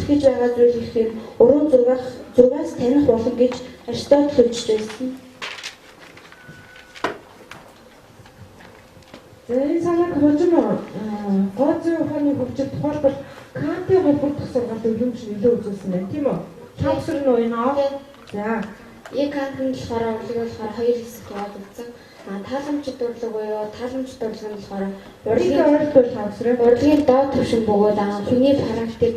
итгэж байгаа зүйл ихээр уруу зургаас таних болно гэж Аристотель хэлж байсан. Энэ санааг хожим гооцын ухааны хөгжил тухайлбал Кантын холбогдох сургаалт өргөмж нөлөө үзүүлсэн байна тийм үү? Тавсар нь уйнаа. За. Кантын болохоор урлаг болохоор хоёр хэсэг яваад үзсэн. Тааламжид урлаг буюу тааламжид урлаг нь болохоор урлагийн доод түвшин бөгөөд хүний практик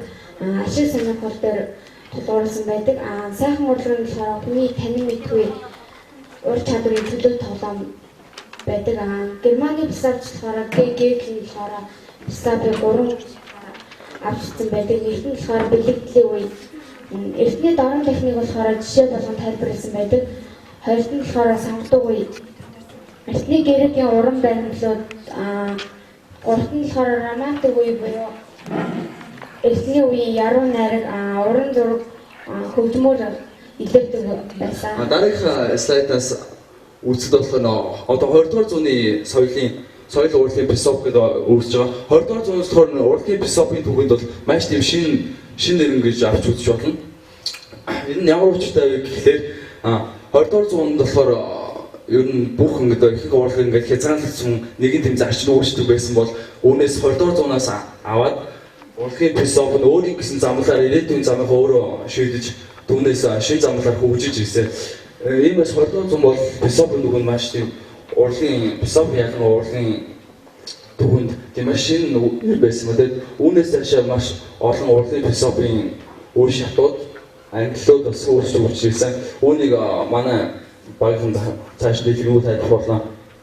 ашиг сонирхол дээр тулгуурласан байдаг. Сайхан урлаг нь болохоор хүний танин мэдгүй ур чадварын төлөв тоглоом байдаг. Германы философч болохоор Гегель болохоор философи 3 авчсан байдаг. Эртний болохоор бэлэгдлийн үе эртний дорн техник болохоор жишээ болгон тайлбарласан байдаг. Хоёрт нь болохоор сонгодог үе эртний грекийн уран баримтлууд гуравт нь болохоор романтик үе буюу эртний үеийн яруу найраг уран зураг хөгжмөр илэрдэг байсан. Дараагийн слайдаас үзэхэд болох одоо 20 дугаар зууны соёл урлагийн философи гэдэг үүсэж байгаа. 20 дугаар зуунаас болохоор урлагийн философийн түүхэнд бол маш тийм шин нэрэн гэж авч үзэж болно. Энэ нь ямар учиртай вэ гэхээр 20 дугаар зуунд болохоор ер нь бүх ингээд их урлаг ингээд хязгаарлагдсан нэгэн тэм зарчим үүсдэг байсан бол үүнээс 20 дугаар зуунаас аваад урлагийн философи нь өөрийн гэсэн замлаар ирээдүйн замыг өөрөө шийдэж түүнээс шин замлаар хөгжиж ирсэн. Иймээс 20 дугаар зуун бол философийн түүхэнд маш тийм урлагийн философи яг урлагийн түүхэнд тийм маш шин нэр байсан. Тэгээд үүнээс цаашаа маш олон урлагийн философийн үе шатууд англиуд бас өөрчлөлт ирсэн. Үүнийг манай багийн цааш дэлгэрүүлж хайх болно.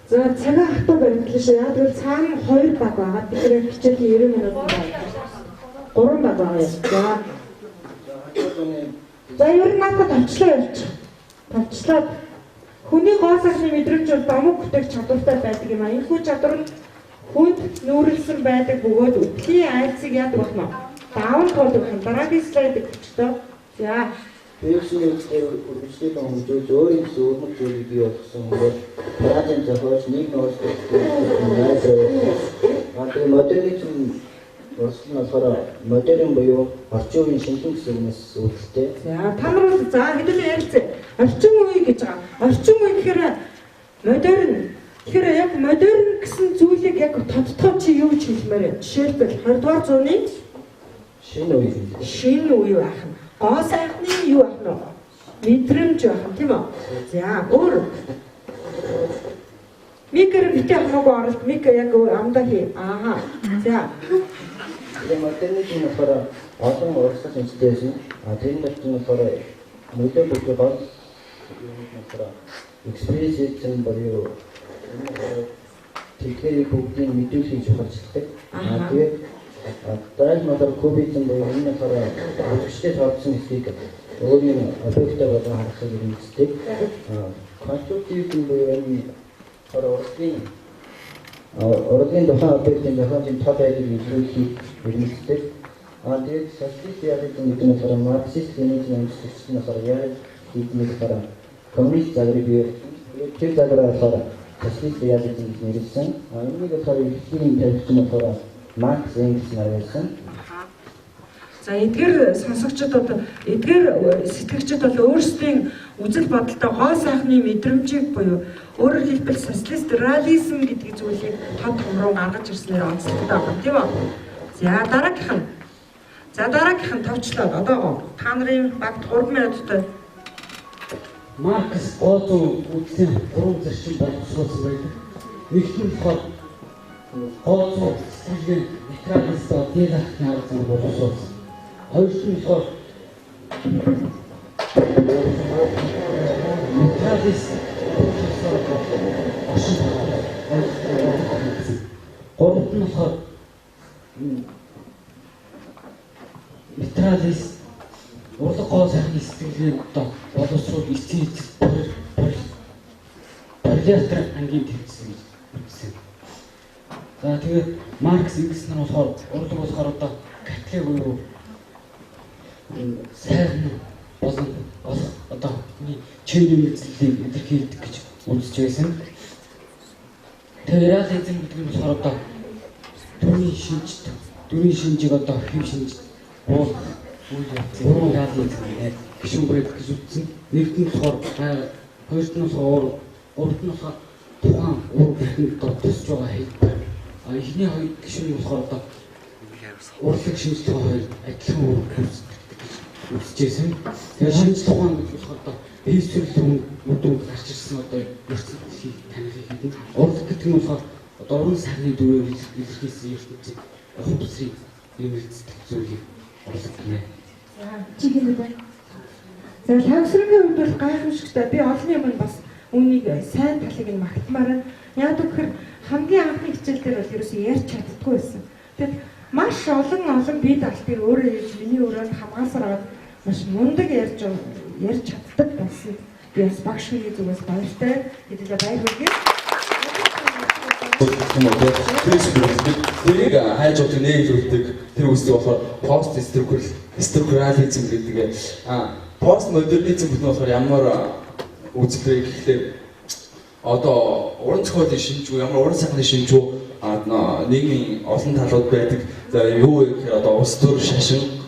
За цагаан хатуу баримтлаж яг л цаана 2 баг байгаа. Тэгэхээр хичээлийн 90 минут байна. 3 баг байгаа. За ер нь надад тавчлаад хүний гоо сайхны мэдрэмж бол домог бүтээх чадвартай байдаг юм а. Энэхүү чадвар нь хүнд нүүрлсэн байдаг бөгөөд үтлийн айцыг яадаг болно. Даавал тоодох юм. Дараагийн слайдыг өчтөө. За Биологийн үгээр үргэлжлээд хөгжиж өөрийн зөвхөн зүйлийг бий болгосон бол радио зохиолч нэг нөөц модернизм орчны болохоор модерн буюу орчин үеийн шинжлэх ухаанаас үүдэлтэй. За та нар бол за хэдүүлээ ярилцъя. Орчин үе гэж байгаа. Орчин үе гэхээр модерн. Тэгэхээр яг модерн гэсэн зүйлийг яг тодтоо чи юу гэж хэлмээр вэ? Жишээлбэл 20 дугаар зууны шинэ үе. Шинэ үе байх нь. Гоо сайхны юу ах нь мэдрэмж байх нь тийм үү? За өөр микро битээ хамаагүй оролт мик яг амдаа хий. Аа. За. Энэ модернизм болохоор олон урсгал шинжтэйсэн. Тэр нь болохоор нөлөө бүхий гол болохоор экспрессизм буюу тэгэхээр бүгдийн мэдүүлгийг чухалчилдаг. Тэгээд дараагийн модер кубизм буюу энэ болохоор өчигчтэй тооцсон хэсгийг өөрийн объекттэй болон харахыг ирмэлцдэг. Конструктивизм буюу энэ урлагийн тухайн объектын зохиолын тод байдлыг илрүүлэхийг ирмэлцдэг. Тэгээд социалист реализм гэдэг нь болохоор марксист ленинизм амьсгалч нь болохоор яг хийднийг болохоор коммунист загварыг бий тэр загвараар болохоор социалист реализм гэж нэрлэсэн. Энийг болохоор ихний тавьж нь болохоор Маркс Энгельс нарийнсан. За эдгээр сонсогчдод эдгээр сэтгэгчид бол өөрсдийн үзэл бодолтой гоо сайхны мэдрэмжийг буюу өөрөөр хэлбэл социалист реализм гэдэг зүйлийг тод хумруу гаргаж ирснээр онцлогтой байна тийм үү? За дараагийнх нь товчлоод одоо та нарын багт 3 минуттай Маркс гоо үзлийн 3 зарчим боловсруулсан байдаг. Нэгт нь болохоор гоо сэтгэлийн материалистаа диалектикийн арга зам боловсруулсан. Хоёрт нь болохоор материалист гуравт нь болохоор материалист урлаг гоо сайхны сэтгэлгээ одоо боловсруул эцэг полиатр ангийн төвчсөн гэж үзсэн. За тэгээд Маркс Энгельс нар болохоор урлаг болохоор одоо католик буюу сайхан болон одоо чиний үйлчлэлийг илэрхийлдэг гэж үзэж байсан. Тэгээд реализм гэдэг нь болохоор одоо дүрийн шинжийг одоо хэв шинж үйл явдлыг яадаг юм гişүн байдаг гэж үзсэн. Нэгт нь болохоор хоёрт нь болохоор гуравт нь болохоор тухайн ураг бүтэнд тусч байгаа хэлбэр. Эхний хоёр гişүн болохоор одоо урлаг шинжлэх ухааны хоёр адилхан ураг үзчихсэн. Тэгээд шинжлэх ухаан гэж болохоор одоо эсвэрлэн мөдөнд гарч ирсэн одоо ертөнцийг таних гэдэг. Урлаг гэдэг нь болохоор одоо уран сарны дүрээр илэрхийлсэн ертөнцийн хувцсыг нэмэлцдэг зүйлийг урлаг гэнэ. Чи хэлээ бай. За лавсрынгийн хувьд бол гайхамшигтай би олон юм бас үнийг сайн талыг нь магтмаар нь яг гэхээр хамгийн анхны хичээл дээр бол ерөөсөө ярьж чаддаггүй байсан. Тэгэд маш олон бие даалтыг өөрөө хийж миний өрөөнд хамгаалсаар маш мундаг ярьж чаддаг байсан. Би бас багш хүний зүгээс баяртай. Хэдүүлээ баяр хүргэе. Тэрийг хайж удаа нээлтүүлдэг тэр үсдэг болохоор пост структурализм гэдэг. Пост модернизм гэдэг нь болохоор ямар үзэлтэй гэхлээр одоо уран зохиолын шинжүү, ямар уран сайхны шинжүү нийгмийн олон талууд байдаг. За юу гэхээр одоо улс төр шашин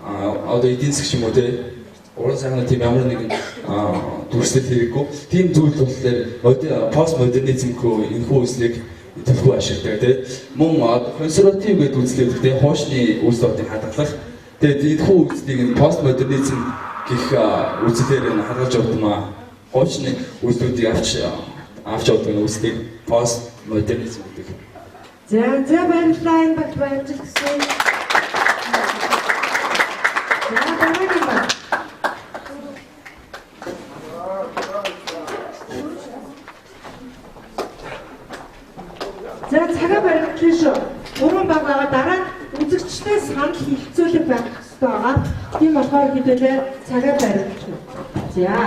одоо эдийн засаг юм уу те уран сайхны тийм ямар нэгэн дүрслэл хэрэггүй. Тийм зүйл болохоор пост модернизм гэх энэхүү үслийг төлхөө ашигладаг тийм. Мөн консерватив гэдэг үзлээд тийм хуучны үйл явдлыг хадгалах. Тэгээд энэхүү үзлийг пост модернизм гэх үзлээр нь хадгалж явдмаа. Хуучны үйлдэлүүдийг авч явдаг нь үслийг пост модернизм гэдэг. За баярлалаа энэ багт баярлж гисэн. Дараагийн баг. За цагаа баригдлаа шүү. 3 баг байгаа дараа үзэгчтэй санал хэлцүүлэг байх хэрэгтэй байгаа. Тийм болохоор хэдүүлээ цагаа баригдлаа.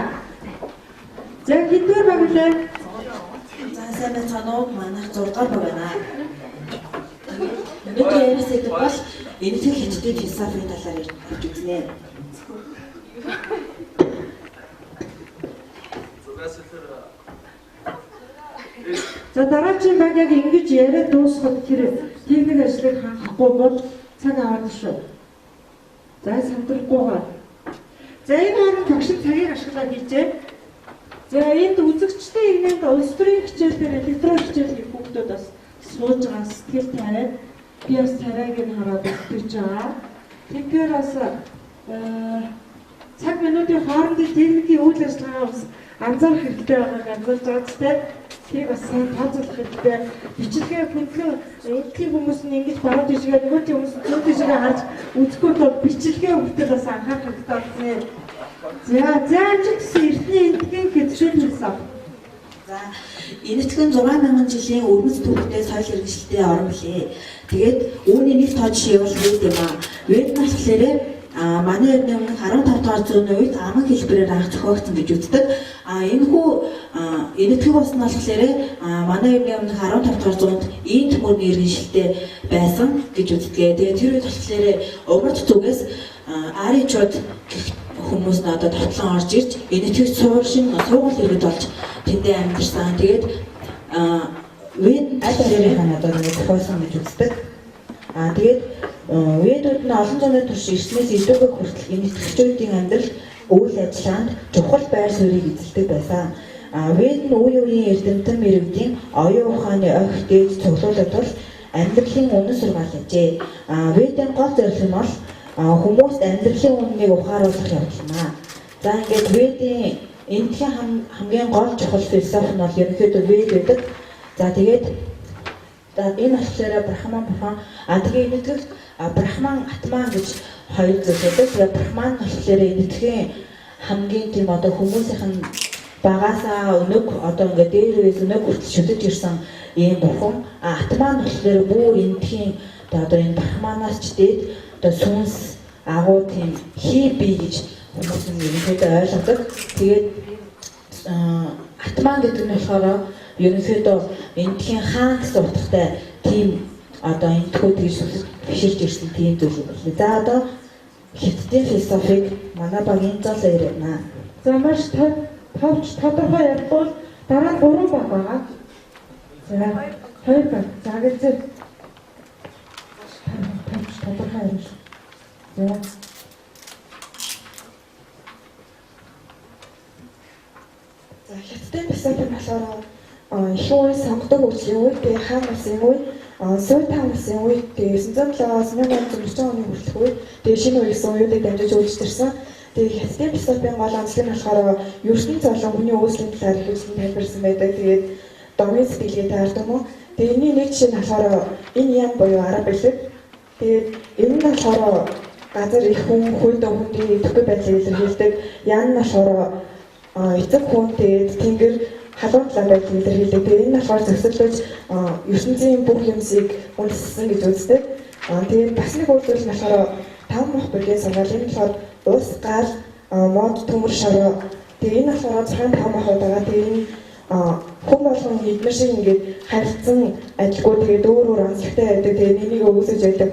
За хэдвэр баг үлээ? За сайн байна уу? Манайх 6 дугаар баг байна. Өнөөдөр ярих бол энэтхэг хичдийн философийн талаар ярьж үзнэ. За дараагийн баг яг ингэж яриад дуусахад тэр техник ажлыг хангахгүй бол цаг аваад шүү. За сандрахгүйгээр. За энэ хооронд багш цагийг ашиглаад хийжээ. За энд үзэгчтэй иргэнд улс төрийн хичээл дээр электрон хичээл хийх хүүхдүүд бас сууж байгаа сэтгэл тавиад би бас царайг нь хараад өгч байгаа. Тэгэхээр бас цаг минутын хоорондын техникийн үйл ажиллагаа бас анзаарах хэрэгтэй байгааг анзаарч байгаа ч тийм бас сайн тооцоолох хэрэгтэй. Бичлэгээ хөндлөн эдгээр хүмүүс нь ингэж баруун тишгээ нөгөө хүмүүс зүүн тишгээ харж үзэхгүй бол бичлэгээ хүртэл бас анхаарах хэрэгтэй байна. За ажигс эртний эндгийн хэвшил хэлсэн. За энэтхэн 6000 жилийн өвөц түүхтэй соёл иргэншилтэд орон билээ. Тэгээд үүний нэг тоо жишээ бол вед юм аа. Вед нь болохоор манай эртний өмнөх 15 дугаар зууны үед аман хэлбэрээр анх зохиогдсон гэж үздэг. Энэхүү энэтхэг болсон болохоор манай эртний өмнөх 15 дугаар зуунд ийм төмөрний иргэншилтэд байсан гэж үздэг. Тэгээд тэр үед болохоор урд зүгээс аричууд хүмүүс надад татлан орж ирж энэтхэг сургууль иргэд болж тэндээ амьдарсан. Тэгээд вед аль алирынхаа надад нэг зохиосон гэж үздэг. Тэгээд ведүүд нь олон зууны турш ирснээс илүүгээ хүртэл энэтхэгчүүдийн амьдрал үйл ажиллагаанд чухал байр суурийг эзэлдэг байсан. Вед нь үе үеийн эрдэмтэн мэрэгдийн оюун ухааны огт дээд цуглуулад бол амьдралын үнэн сургаалжээ. Ведийн гол зорилго нь бол хүмүүст амьдралын үннийг ухааруулах явдал. За ингээд ведийн энэхийн хамгийн гол чухал философи нь бол ерөнхийдөө вед гэдэг. За тэгээд энэ болохоор брахман тэгээ энэтхэг брахман атман гэж хоёр зүйл байдаг. Тэгээ брахман болохоор энэтхэгийн хамгийн тийм одоо хүмүүсийнх нь багасаа өнөг одоо ингээд дээрээс өнөг хүртэл шүтэж ирсэн ийм бурхан. Атман болохоор бүр энэтхийн одоо энэ брахманаас ч дээд одоо сүнс агуу тийм хиби гэж хүмүүс нь ерөнхийдөө ойлгодог. Тэгээд атман гэдэг нь болохоор ерөнхийдөө энэтхийн хаан гэсэн утгатай тийм одоо энэтхүүд гэж биширж ирсэн тийм зүйл юм байна. За одоо хятадын философиг манай багийн зоолоо ярина. За маш товч тодорхой ярил дараа нь 3 баг байгаа. За 2 баг. За гэж тодорхой ярил. За Эрдэнэ философи болохоор их үе сонгодог үеийн үед тэгээ хаан улсын үе Сүүтэн улсын үед тэгээ 907-аас 1840 оны хүртэлх үед тэгээ шинэ үе гэсэн үеүүдийг дамжиж үйлчилсэн. Тэгээ хятадын философийн гол онцлог нь болохоор ертөнц болон хүний үүслийн талаар хэлсэн тайлбарсан байдаг. Тэгээд домын сэтгэлгээ таардаг юм. Тэгээ энэний нэг жишээ нь болохоор энэ ян буюу арга бэлэг. Тэгээд энэ нь болохоор газар их хүн хүнд өвөндийн идэвхтэй байдлыг илэрхийлдэг. Ян нь болохоор эцэг хүн тэгээд тэнгэр халуун талаа байдлыг илэрхийлдэг. Тэгээд энэ нь болохоор зөксөлдөж ертөнцийн бүх юмсыг үнэлсэн гэж үздэг. Тэгээд бас нэг үйлдэл нь болохоор 5 мах бүлгийн сургаал. Энэ болохоор ус, гал, мод, төмөр, шороо. Тэгээд энэ болохоор 6 5 махуд байгаа. Тэгээд энэ хүн болгон эдгээр шиг ингээд харилцан адилгүй тэгээд өөр өөр онцлогтой байдаг. Тэгээд энийг өгөөсөж байдаг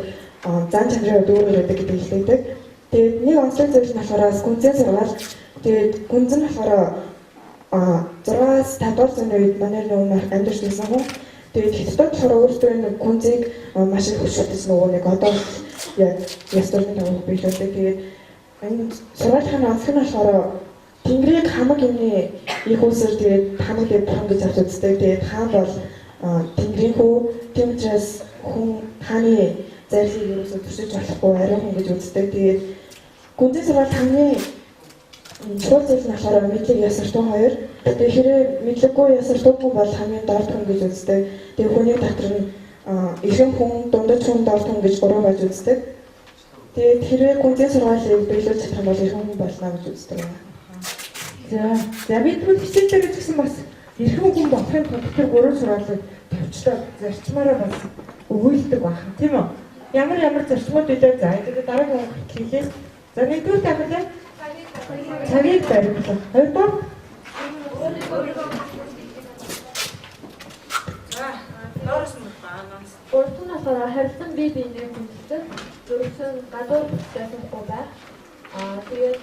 зан чанарын өөр өөр байдаг гэдэг хэлдэг. Тэгээд нэг онцлог зүйл нь болохоор гүнзгий сургаал. Тэгээд гүнзэн нь болохоор 6-аас 5 дугаар зууны үед манай нүүмээр амьдарч байсан хүн. Тэгээд хятадд болохоор өөрсдөө энэ гүнзгийг маш их хөшөлдөж нөгөө нэг одоо яг ясторны тавыг биелүүлдэг. Тэгээд энэ сургаалын онцлог нь болохоор Тэнгэрийг хамаг юмны их үсэр тэгээд хамаг дээр бурхан гэж авч үздэг. Тэгээд хаан бол Тэнгэрийн хүү, тийм учраас хүн хааны зайлшгүй ерөөсөө төсөж болохгүй ариун хүн гэж үздэг. Тэгээд гүнзгий сургаал хамгийн чухал зүйл нь болохоор мэдлэг ясартун 2. Тэгээд хэрэг мэдлэггүй ясартун хүн бол хамгийн дорд хүн гэж үздэг. Тэгээд хүний дотор нь ихэнх хүн, дундаж хүн, дорд хүн гэж 3 байж үздэг. Тэгээд хэрэг гүнзгий сургаалыг биелүүлж чадах юм бол ихэнх хүн болно гэж үздэг. За бид түрүү хичээлдээ гэсэн бас эрхэм хүн болохын тулд тэр 3 сургаалыг төвчлөө зарчмаараа бас өгүүлдэг байна. Тийм үү? Ямар зарчмууд үлээ за тэгээд дараагийн хүн хэлээ. За нэгдүгээр дахиад цагийг барьлаа. Хоёрдугаар доороос нь байна. Гуравдугаар нь болохоор харилцан бие биенээ хүндэтгэх, дөрөвдүгээр нь гадуур бүтэхгүй байх. Тэгээд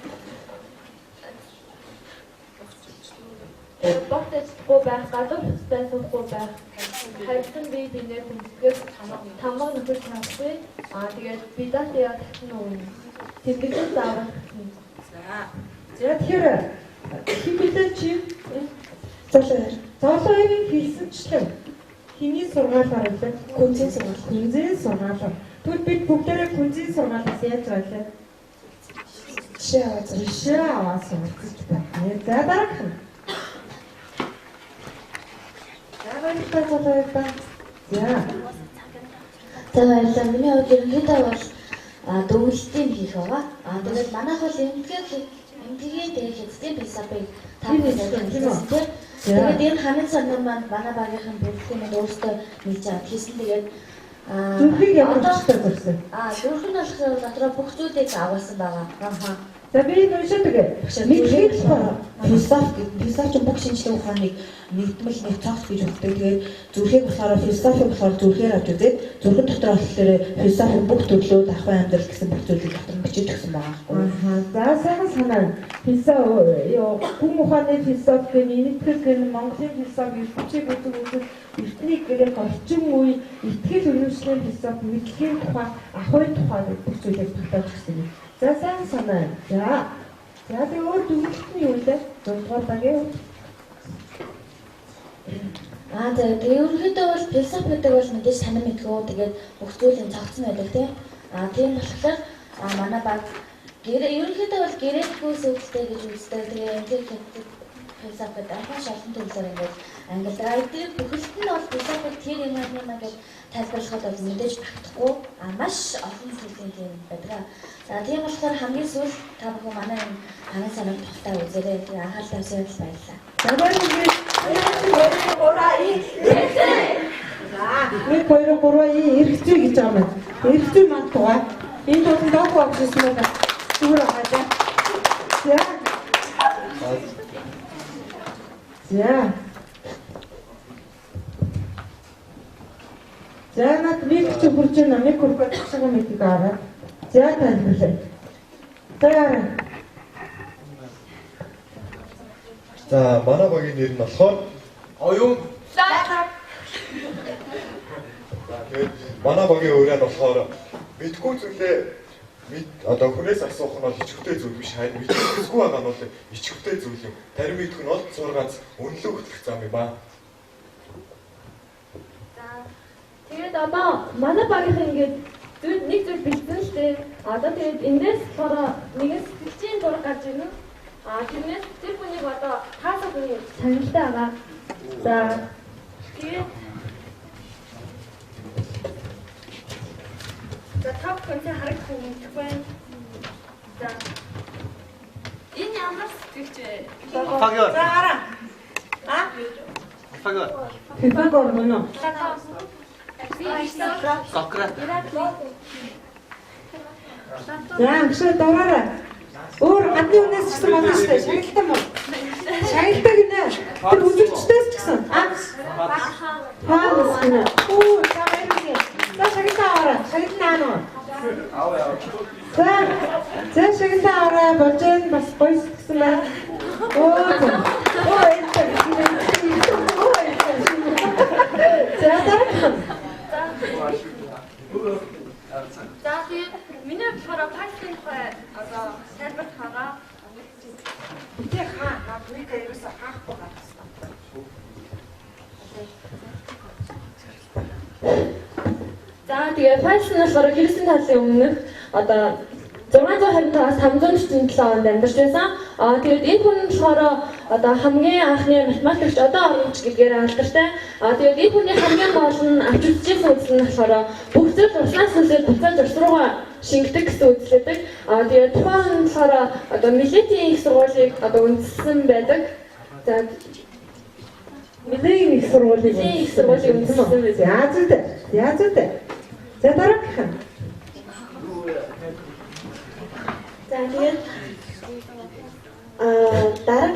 Богтөхгүй байх, гадуур бүтэхгүй байх, харилцан бие биенээ хүндэтгэх, тамга нөхөж чадахгүй. Тэгээд бидээ яг тэгнэ. Тэмдэглэл заавал. За тэгэхээр химэлээ чи зоологийн хэлсэнчлэн хиний сургаалаар үлээ гүнзгий сургаал. Гүнзгий сургаалаар. Тэгвэл бид бүгдээрээ гүнзгий сургаалаас яаж байлаа? Жишээ аваад сурч байна. За дараах нь. За баярлалаа. За баярлалаа. Миний хувьд ерөнхийдөө бол дөнгөлтийн хийх байгаа. Тэгээд манайх бол эмтгээ тэгээд хэдийн философиг тавьсан тийм. Тэгээд энэ ханад санаа маань манай багийнхан бүрэлдэхүүн өөртөө хийж аваад хийсэн. Тэгээд зүрхийг ямар ч төрсөн. зүрх нь болохоор дотроо бүх зүйлийг агуулсан байгаа. За би энэ уншаад үгээ. Мэдлэг философи бүх шинжлэх ухааныг нэгдмэл нэг цогц гэж өгдөг. Тэгээд зүрхийг болохоор философи болохоор зүрхээр авч үзээд зүрхэн дотор болохоор философи бүх төрлөө ахуй амьдрал гэсэн бүх зүйлийг дотор нь бичиж өгсөн байгаа байхгүй. За сайхан санаа. Хүн ухааны философи нэгтгэх гэн Монголын философи ертөнцийг үзэх ертөнийг гэрээ орчин үе итгэл үнэмшлийн философи мэдлэгийн тухай ахуй тухай бүх зүйлийг тогтоож өгсөн юм. За сайн санаа. За тэгээ өөр дүгнэлтний юу вэ? 6 дугаар багийн. Тэгээд ерөнхийдөө бол философиудаг бол мэдээж санаа мэдгөө тэгээд бүх зүйлийн цогцсон байдаг тийм. Тийм болохоор манай баг ерөнхийдөө бол гэрээгүй зүйлтэй гэж үздэг. Тэгээд энэ философид ахаш олон төрлөөр ингээд ангилдаг. Тэгээд бүхэлд нь бол философид тэр юм гэж тайлбарлахад бол мэдээж багтахгүй. Маш олон зүйлийн юм байдаг. За тийм болохоор хамгийн сүүл та бүхэн манай ханаа санааг тогтаа үзээрэй. Тэгээд анхаарал тавьсан бол баярлалаа. За баярлалаа. 1 2 3 эргэцүү гэж байгаа юм. Эргэцүү маань тугаа. Энэ тулд доохоо авчихсан байна. Зүгээр хаажаа. За над микч хурж байна. Мик хурж байгаа мэдээ аваа. За тайлбарлая. За манай багийн нэр нь болохоор Оюун. За тэгээд манай багийн өрөө нь болохоор мэдгүй зүйлээ одоо хүнээс асуух нь бол ичгүүтэй зүйл биш, харин мэдчихгүй байгаа нь бол ичгүүтэй зүйл юм. Тарим мэдэх нь бол 6 ганц үнэлүү хөтлөх зам юм аа. Тэгээд одоо манай багийнхан ингээд нэг зүйл бэлдсэн л дээ. Одоо тэгээд эндээс болохоор нэгэн сэтгцийн зураг гарч ирнэ. Тэрнээс тэр хүнийг одоо таасаа хүний саналтай байгаа. За тэгээд тав концерт харагдах юм байна. За энэ ямар сэтгч вэ? За гараа. Фигор мөн. Сократ. За агшаа дураараа. Өөр гадны үнээс ч гэсэн болно шүү дээ. Шагналтай мөн. Шагналтай гинэ. Тэр үзэгчдээс ч гэсэн. Фаас гинэ. Оо, камерын. За шагналтай аваа. Шагналтай аа. За шагналтай аваа. Болжэн бас гоё гэсэн байна. Оо. За дараа. За тэгээд миний болохоор пастын тухай одоо тайлбарлах байгаа. Тэ хаа нэг ерөөсөө хаахгүй байна. За тэгээд пастын болохоор Христийн талын өмнөх одоо 625-аас 547 онд амьдарч байсан. Тэгээд энэ хүн болохоор одоо хамгийн анхны математикч одоо оромж гэдгээр алдартай. Тэгээд энэ хүний хамгийн гол нь авч үзчихсэн үзэл нь болохоор бүх зүйл урснаас үлдээд буцааж урс руугаа шингэдэг гэсэн үзлээдэг. Тэгээд тухайн болохоор одоо Милетийн их сургуулийг одоо үндэслэн байдаг. За Милетийн их сургуулийг үндэслэн байдаг. Яаж үү? За дараагийн. За тэгээд дараа